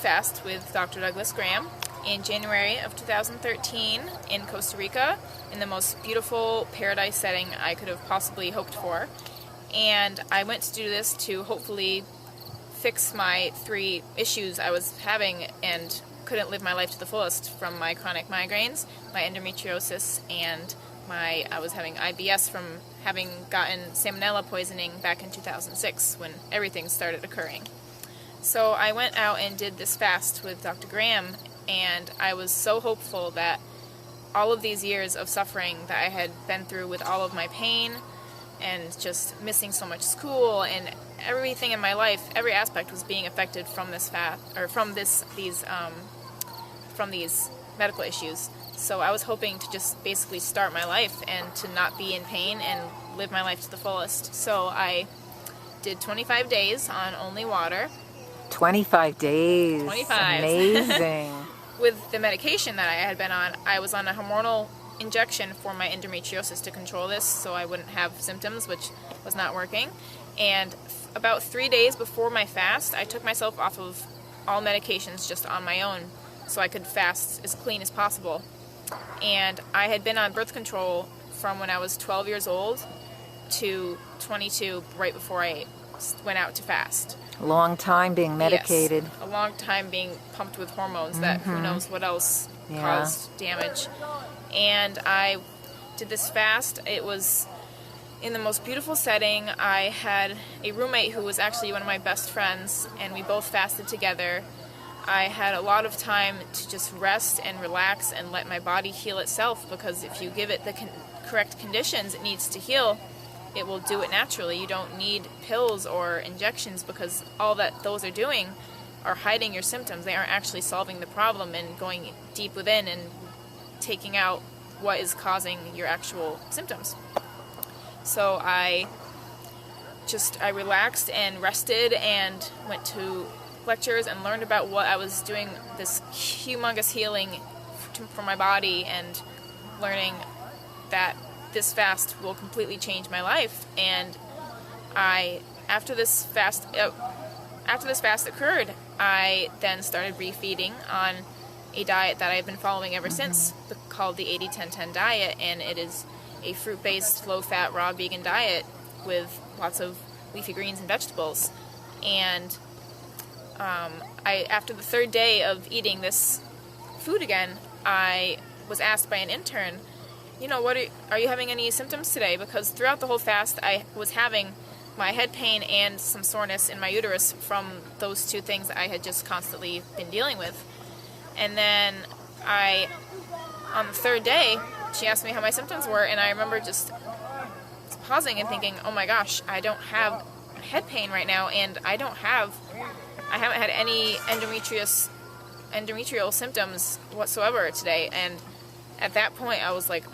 Fast with Dr. Douglas Graham in January of 2013 in Costa Rica in the most beautiful paradise setting I could have possibly hoped for. And I went to do this to hopefully fix my 3 issues I was having and couldn't live my life to the fullest, from my chronic migraines, my endometriosis, and I was having IBS from having gotten salmonella poisoning back in 2006 when everything started occurring. So I went out and did this fast with Dr. Graham, and I was so hopeful that all of these years of suffering that I had been through with all of my pain and just missing so much school and everything in my life, every aspect was being affected from this fast, or from these medical issues. So I was hoping to just basically start my life and to not be in pain and live my life to the fullest. So I did 25 days on only water. 25 days. 25. Amazing. With the medication that I had been on, I was on a hormonal injection for my endometriosis to control this so I wouldn't have symptoms, which was not working. And about 3 days before my fast, I took myself off of all medications just on my own so I could fast as clean as possible. And I had been on birth control from when I was 12 years old to 22, right before I went out to fast. A long time being medicated. Yes, a long time being pumped with hormones that who knows what else caused damage. And I did this fast. It was in the most beautiful setting. I had a roommate who was actually one of my best friends, and we both fasted together. I had a lot of time to just rest and relax and let my body heal itself, because if you give it the correct conditions it needs to heal, it will do it naturally. You don't need pills or injections, because all that those are doing are hiding your symptoms. They aren't actually solving the problem and going deep within and taking out what is causing your actual symptoms. So I relaxed and rested and went to lectures and learned about what I was doing, this humongous healing for my body, and learning that this fast will completely change my life. And after this fast occurred, I then started refeeding on a diet that I've been following ever since, called the 80-10-10 diet, and it is a fruit-based, low-fat, raw vegan diet with lots of leafy greens and vegetables. And after the 3rd day of eating this food again, I was asked by an intern, are you having any symptoms today? Because throughout the whole fast, I was having my head pain and some soreness in my uterus from those 2 things that I had just constantly been dealing with. And then on the 3rd day, she asked me how my symptoms were, and I remember just pausing and thinking, oh my gosh, I don't have head pain right now, and I haven't had any endometrial symptoms whatsoever today. And at that point I was like,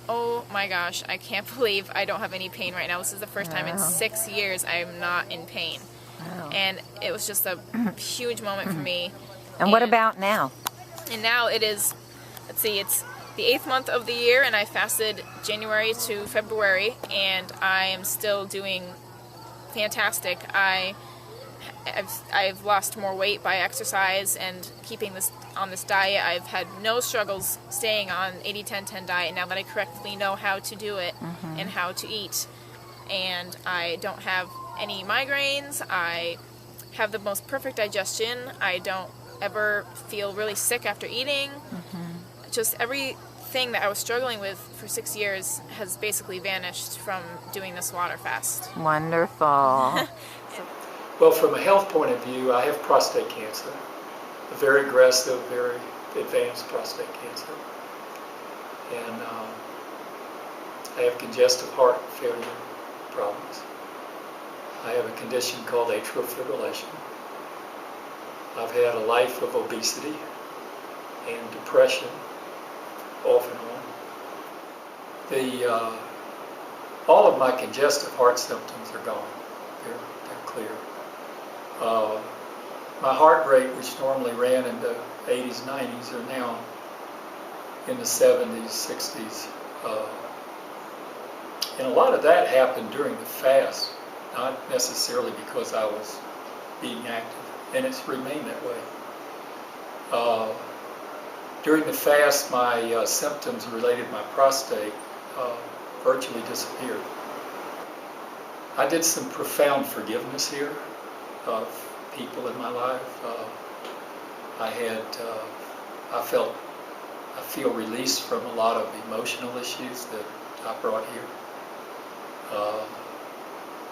oh my gosh, I can't believe I don't have any pain right now. This is the first time in 6 years I'm not in pain. Wow. And it was just a huge moment for me. And what about now? And now it is, it's the 8th month of the year, and I fasted January to February, and I am still doing fantastic. I've lost more weight by exercise and keeping this on this diet. I've had no struggles staying on 80-10-10 diet now that I correctly know how to do it and how to eat. And I don't have any migraines. I have the most perfect digestion. I don't ever feel really sick after eating. Just everything that I was struggling with for 6 years has basically vanished from doing this water fast. Wonderful. Well, from a health point of view, I have prostate cancer, a very aggressive, very advanced prostate cancer. And I have congestive heart failure problems. I have a condition called atrial fibrillation. I've had a life of obesity and depression, off and on. All of my congestive heart symptoms are gone. They're clear. My heart rate, which normally ran in the 80s, 90s, are now in the 70s, 60s. And a lot of that happened during the fast, not necessarily because I was being active, and it's remained that way. During the fast, my symptoms related to my prostate virtually disappeared. I did some profound forgiveness here of people in my life. I feel released from a lot of emotional issues that I brought here.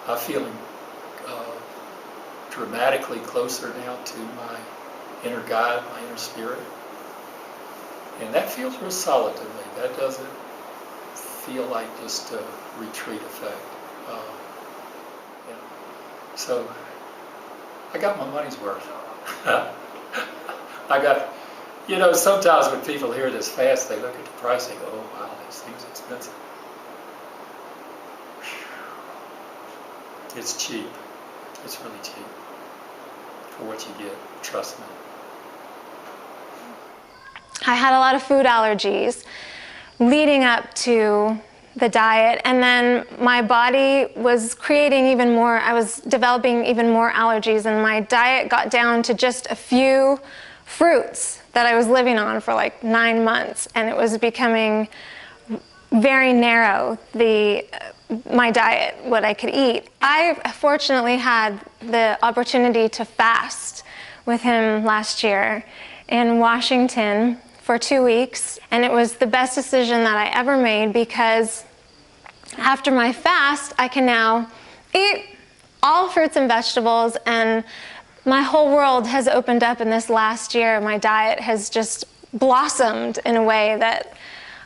I'm feeling dramatically closer now to my inner guide, my inner spirit. And that feels real solid to me. That doesn't feel like just a retreat effect. You know. So I got my money's worth. Sometimes when people hear this fast, they look at the price and go, oh wow, this thing's expensive. It's cheap. It's really cheap for what you get, trust me. I had a lot of food allergies leading up to the diet, and then my body was creating even more, I was developing even more allergies, and my diet got down to just a few fruits that I was living on for like 9 months, and it was becoming very narrow, my diet, what I could eat. I fortunately had the opportunity to fast with him last year in Washington for 2 weeks, and it was the best decision that I ever made, because after my fast I can now eat all fruits and vegetables, and my whole world has opened up in this last year. My diet has just blossomed in a way that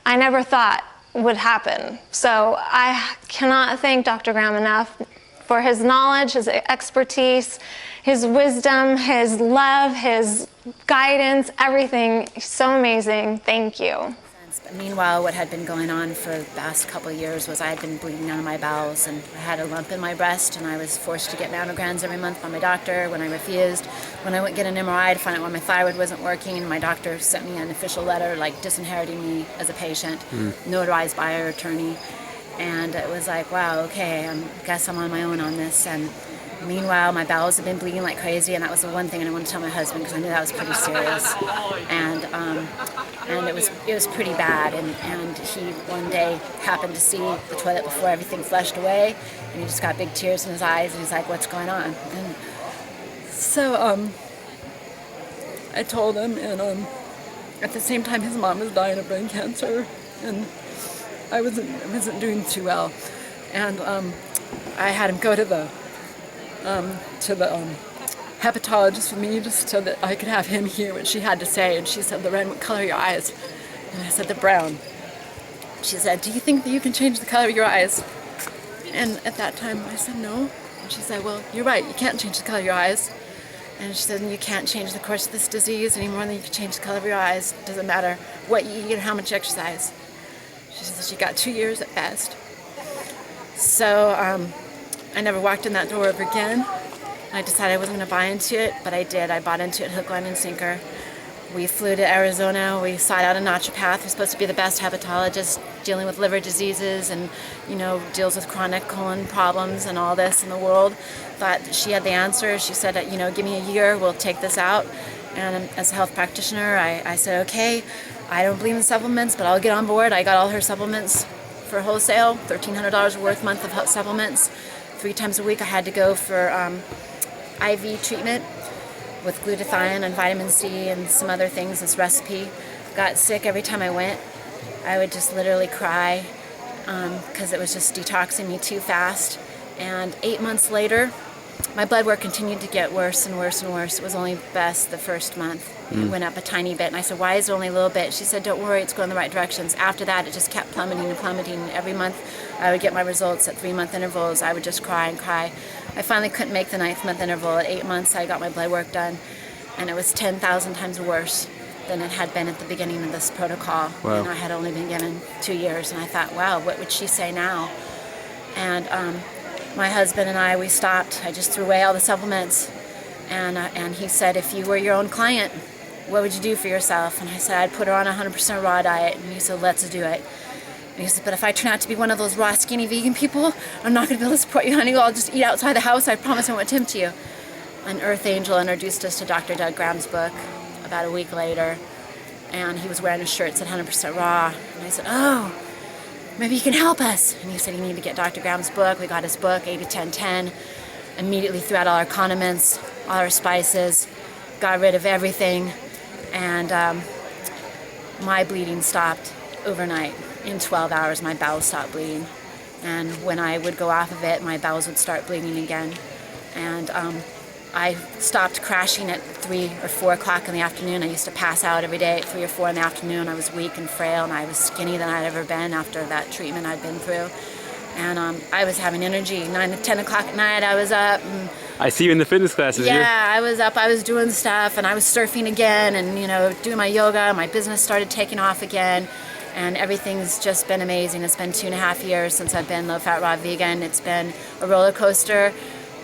I never thought would happen. So I cannot thank Dr. Graham enough for his knowledge, his expertise, his wisdom, his love, his guidance, everything. So amazing. Thank you. But meanwhile, what had been going on for the past couple of years was I had been bleeding out of my bowels, and I had a lump in my breast, and I was forced to get mammograms every month by my doctor. When I refused, when I went get an MRI to find out why my thyroid wasn't working, my doctor sent me an official letter like disinheriting me as a patient, notarized by her attorney. And it was like, wow, okay, I guess I'm on my own on this. And meanwhile, my bowels have been bleeding like crazy, and that was the one thing I didn't want to tell my husband, because I knew that was pretty serious. And it was pretty bad. And he one day happened to see the toilet before everything flushed away, and he just got big tears in his eyes, and he's like, "What's going on?" And so I told him, and at the same time, his mom was dying of brain cancer, and I wasn't doing too well, and I had him go to the hepatologist with me, just so that I could have him hear what she had to say. And she said, "Loren, what color are your eyes?" And I said, "The brown." She said, "Do you think that you can change the color of your eyes?" And at that time I said, "No." And she said, "Well, you're right, you can't change the color of your eyes." And she said, "You can't change the course of this disease any more than you can change the color of your eyes. It doesn't matter what you eat or how much exercise." She said she got 2 years at best. So I never walked in that door ever again. I decided I wasn't going to buy into it, but I did. I bought into it hook, line, and sinker. We flew to Arizona. We sought out a naturopath who's supposed to be the best hepatologist dealing with liver diseases and, deals with chronic colon problems and all this in the world. Thought she had the answer. She said, "Give me a year, we'll take this out." And as a health practitioner, I said, "Okay, I don't believe in supplements, but I'll get on board." I got all her supplements for wholesale, $1,300 worth a month of supplements. 3 times a week I had to go for IV treatment with glutathione and vitamin C and some other things, this recipe. Got sick every time I went. I would just literally cry because it was just detoxing me too fast. And 8 months later, my blood work continued to get worse and worse and worse. It was only best the first month. It went up a tiny bit, and I said, "Why is it only a little bit?" She said, "Don't worry, it's going the right directions." After that, it just kept plummeting and plummeting. Every month I would get my results at 3-month intervals. I would just cry and cry. I finally couldn't make the 9th month interval. At 8 months, I got my blood work done, and it was 10,000 times worse than it had been at the beginning of this protocol. Wow. And I had only been given 2 years, and I thought, wow, what would she say now? And my husband and I, we stopped. I just threw away all the supplements, and he said, "If you were your own client, what would you do for yourself?" And I said, "I'd put her on a 100% raw diet." And he said, "Let's do it." And he said, "But if I turn out to be one of those raw, skinny vegan people, I'm not going to be able to support you, honey. I'll just eat outside the house. I promise I won't tempt you." An Earth Angel introduced us to Dr. Doug Graham's book, about a week later, and he was wearing a shirt that said 100% raw. And I said, oh, maybe you can help us. And he said, you need to get Dr. Graham's book. We got his book, 80-10-10. Immediately threw out all our condiments, all our spices, got rid of everything, and my bleeding stopped overnight. In 12 hours, my bowels stopped bleeding. And when I would go off of it, my bowels would start bleeding again. And I stopped crashing at 3 or 4 o'clock in the afternoon. I used to pass out every day at 3 or 4 in the afternoon. I was weak and frail, and I was skinnier than I'd ever been after that treatment I'd been through. And I was having energy. 9 to 10 o'clock at night, I was up. And I see you in the fitness classes. yeah, I was up. I was doing stuff, and I was surfing again, and doing my yoga. My business started taking off again, and everything's just been amazing. It's been 2.5 years since I've been low-fat raw vegan. It's been a roller coaster,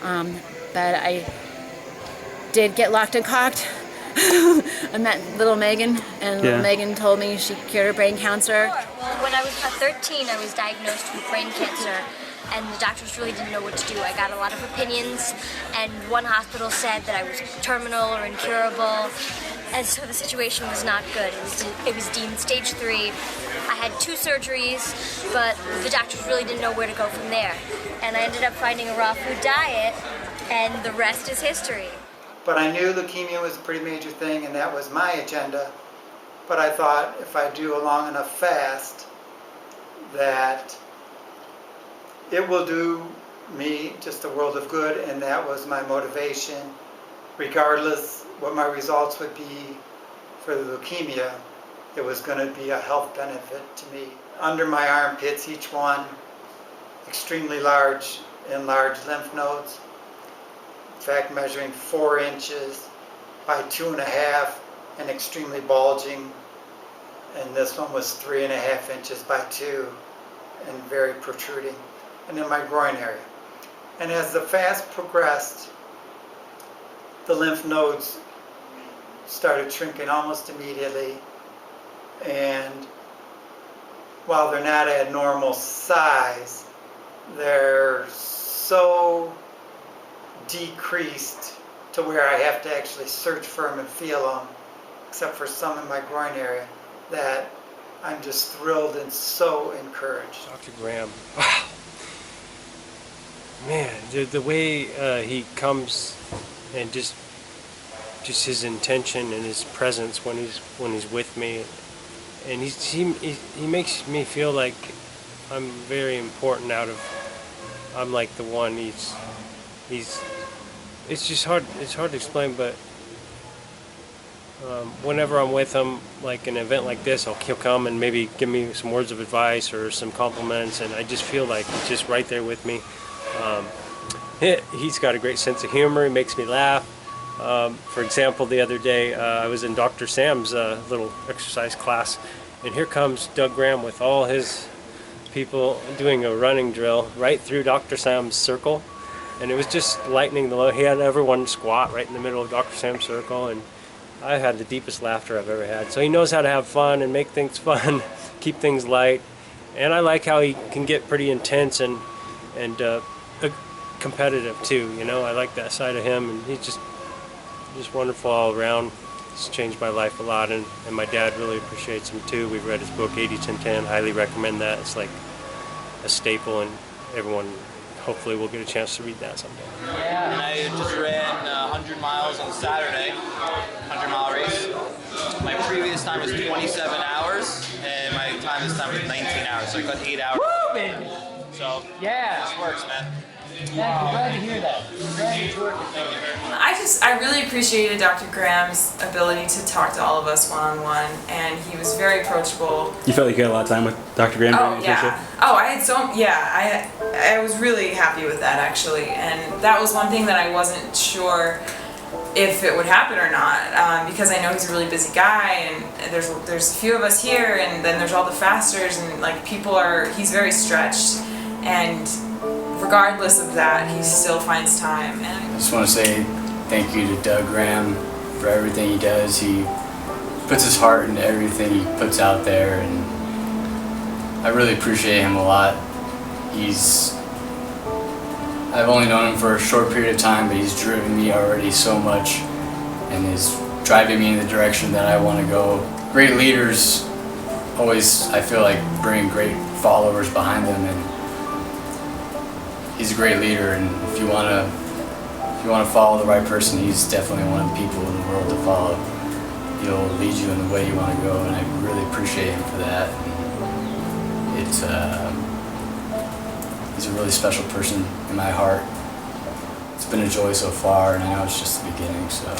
but I did get locked and cocked. I met little Megan, and little Megan told me she cured her brain cancer. Well, when I was about 13, I was diagnosed with brain cancer, and the doctors really didn't know what to do. I got a lot of opinions, and one hospital said that I was terminal or incurable, and so the situation was not good. It was deemed stage 3. I had 2 surgeries, but the doctors really didn't know where to go from there. And I ended up finding a raw food diet, and the rest is history. But I knew leukemia was a pretty major thing, and that was my agenda. But I thought if I do a long enough fast, that it will do me just a world of good, and that was my motivation. Regardless what my results would be for the leukemia, it was going to be a health benefit to me. Under my armpits, each one extremely large, enlarged lymph nodes. In fact, measuring 4 inches by 2.5 and extremely bulging. And this one was 3.5 inches by 2 and very protruding. And in my groin area. And as the fast progressed, the lymph nodes started shrinking almost immediately. And while they're not at normal size, they're so decreased to where I have to actually search for them and feel them, except for some in my groin area, that I'm just thrilled and so encouraged. Dr. Graham, wow. Man, the way he comes and just his intention and his presence when he's with me, and he makes me feel like I'm very important. I'm like the one. It's just hard. It's hard to explain, but whenever I'm with him, like an event like this, he'll come and maybe give me some words of advice or some compliments, and I just feel like he's just right there with me. He's got a great sense of humor. He makes me laugh. For example, the other day I was in Dr. Sam's little exercise class, and here comes Doug Graham with all his people doing a running drill right through Dr. Sam's circle, and it was just lightning the load. He had everyone squat right in the middle of Dr. Sam's circle, and I had the deepest laughter I've ever had. So he knows how to have fun and make things fun, keep things light, and I like how he can get pretty intense and competitive too. I like that side of him, and he's just wonderful all around. It's changed my life a lot, and my dad really appreciates him too. We've read his book 80-10-10. Highly recommend that. It's like a staple, and everyone hopefully will get a chance to read that someday. Yeah, and I just ran 100 miles on Saturday, 100-mile race. My previous time was 27 hours, and my time this time was 19 hours, so I got 8 hours. Woo, baby! So, yeah, this works, man. Yeah, I'm glad to hear that. I'm glad it's working. I really appreciated Dr. Graham's ability to talk to all of us one-on-one, and he was very approachable. You felt like you had a lot of time with Dr. Graham during the internship? Oh, I had I was really happy with that, actually, and that was one thing that I wasn't sure if it would happen or not, because I know he's a really busy guy, and there's a few of us here, and then there's all the fasters, and like he's very stretched, and regardless of that, he still finds time. And I just want to say thank you to Doug Graham for everything he does. He puts his heart into everything he puts out there, and I really appreciate him a lot. I've only known him for a short period of time, but he's driven me already so much, and his driving me in the direction that I want to go. Great leaders always, I feel like, bring great followers behind them, and he's a great leader. And if you want to follow the right person, he's definitely one of the people in the world to follow. He'll lead you in the way you want to go, and I really appreciate him for that. And he's a really special person in my heart. It's been a joy so far, and I know it's just the beginning, so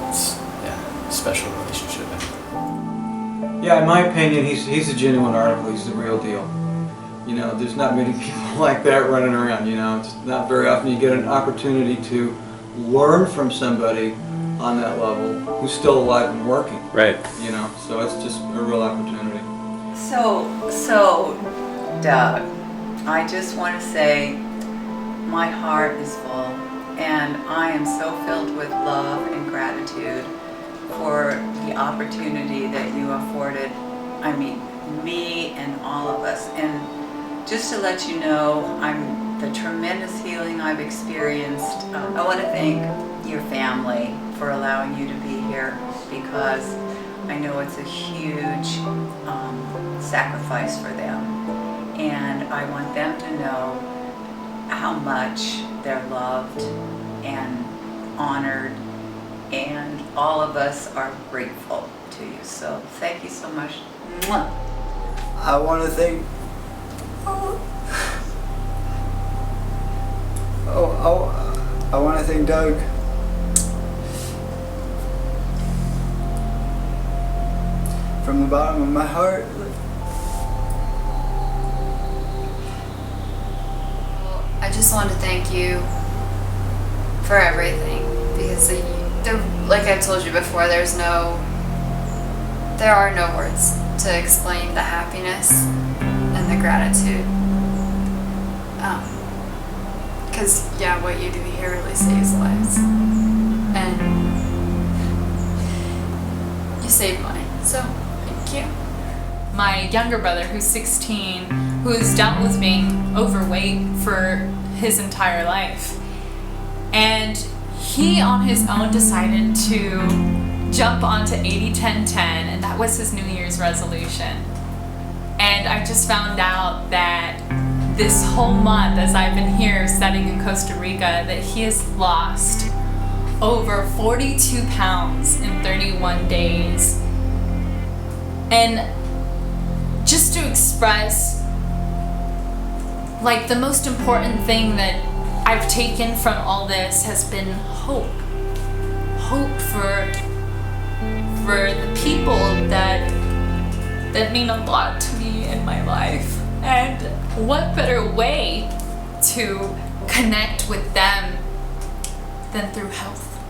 it's a special relationship. Yeah, in my opinion, he's a genuine article. He's the real deal. You know, there's not many people like that running around. You know, it's not very often you get an opportunity to learn from somebody on that level who's still alive and working. Right. You know, so it's just a real opportunity. So Doug, I just want to say my heart is full, and I am so filled with love and gratitude for the opportunity that you afforded, I mean, me and all of us. And just to let you know, the tremendous healing I've experienced. I want to thank your family for allowing you to be here, because I know it's a huge sacrifice for them. And I want them to know how much they're loved and honored, and all of us are grateful to you. So thank you so much. Mwah. I want to thank I want to thank Doug. From the bottom of my heart. I just want to thank you for everything, because like I told you before, there are no words to explain the happiness and the gratitude. Because what you do here really saves lives, and you saved mine, so thank you. My younger brother, who's 16, who's dealt with being overweight for his entire life, and he on his own decided to jump onto 80-10-10, and that was his New Year's resolution. And I just found out that this whole month, as I've been here studying in Costa Rica, that he has lost over 42 pounds in 31 days. And just to express, like, the most important thing that I've taken from all this has been hope. Hope for the people that mean a lot to me in my life. And what better way to connect with them than through health?